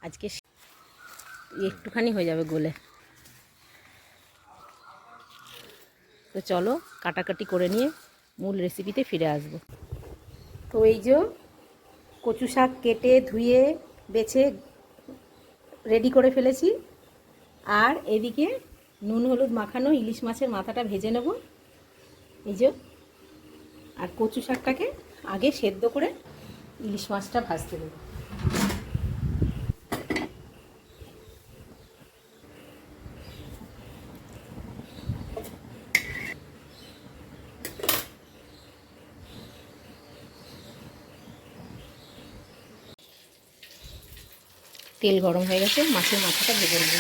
আজকে একটুখানি হয়ে যাবে গলে। তো চলো কাটাকাটি করে নিয়ে মূল রেসিপিতে ফিরে আসব। তো এই যে কচু শাক কেটে ধুয়ে বেছে রেডি করে ফেলেছি, আর এদিকে নুন হলুদ মাখানো ইলিশ মাছের মাথাটা ভেজে নেব। এই যে, আর কচু শাকটাকে আগে সেদ্ধ করে ইলিশ মাছটা ভাজতে দেব। তেল গরম হয়ে গেছে, মাছের মাথাটা ভেজে নেব।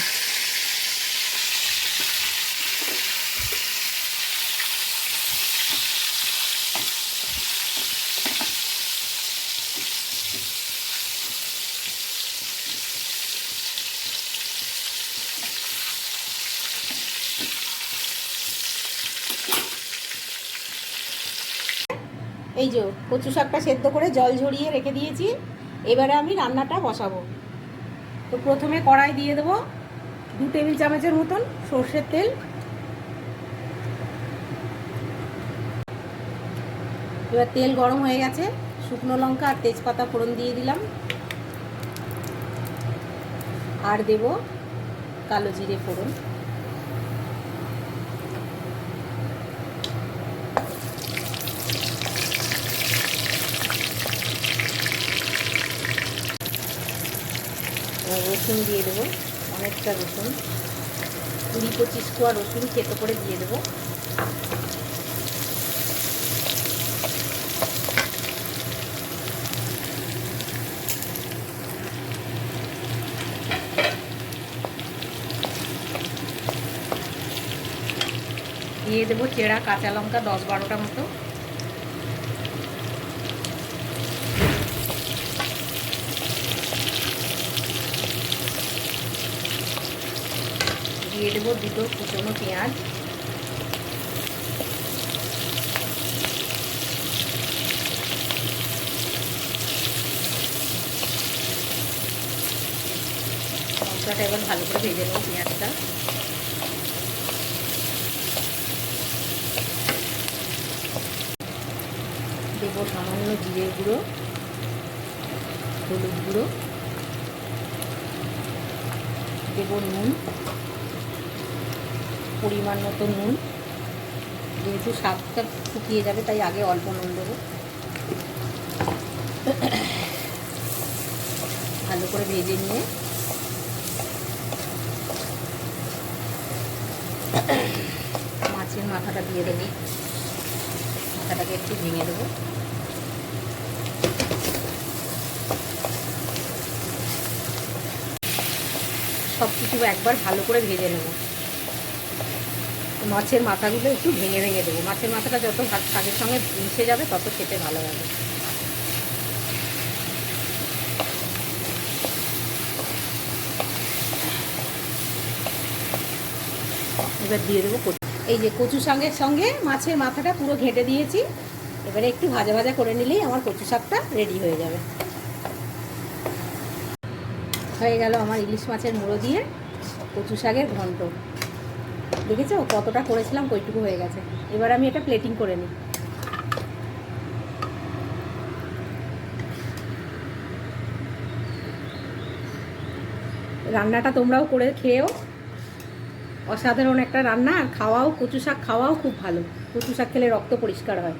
এই যে কচু শাকটা সেদ্ধ করে জল ঝরিয়ে রেখে দিয়েছি, এবারে আমি রান্নাটা বসাবো। তো প্রথমে কড়াই দিয়ে দেবো 2 টেবিল চামচের মতন সর্ষের তেল। এবার তেল গরম হয়ে গেছে, শুকনো লঙ্কা আর তেজপাতা ফোড়ন দিয়ে দিলাম, আর দেব কালো জিরে ফোড়ন। রসুন দিয়ে দেবো, অনেকটা রসুন, 20-25 কোয়া রসুন থেতো করে দিয়ে দেবো। দিয়ে দেবো চেরা কাঁচা লঙ্কা 10-12টা মতো। দিয়ে দেবো 2টো কুচনো পেঁয়াজ। মশলাটা এবার ভালো করে ভেজে নেবো পেঁয়াজটা। দেবো সামান্য জিরে গুঁড়ো, হলুদ গুঁড়ো, দেবো নুন, পরিমাণ মতো নুন। যেহেতু শাকটা শুকিয়ে যাবে তাই আগে অল্প নুন দেবো। ভালো করে ভেজে নিয়ে মাছের মাথাটা দিয়ে দেবো। মাথাটাকে একটু ভেঙে দেবো। সব কিছু একবার ভালো করে ভেজে নেব। মাছের মাথাগুলো একটু ভেঙে ভেঙে দেবো। মাছের মাথাটা যত শাকের সঙ্গে মিশে যাবে তত খেতে ভালো হবে। এবার দিয়ে দেবো এই যে কচু শাকের সঙ্গে মাছের মাথাটা পুরো ঘেঁটে দিয়েছি। এবারে একটু ভাজা ভাজা করে নিলেই আমার কচু শাকটা রেডি হয়ে যাবে। হয়ে গেল আমার ইলিশ মাছের মুড়ো দিয়ে কচু শাকের ঘন্ট। দেখেছো কতটা করেছিলাম, কইটুকু হয়ে গেছে। এবার আমি এটা প্লেটিং করে নিই। রান্নাটা তোমরাও করে খেয়েও, অসাধারণ একটা রান্না। আর খাওয়াও, কচু শাক খাওয়াও খুব ভালো। কচু শাক খেলে রক্ত পরিষ্কার হয়।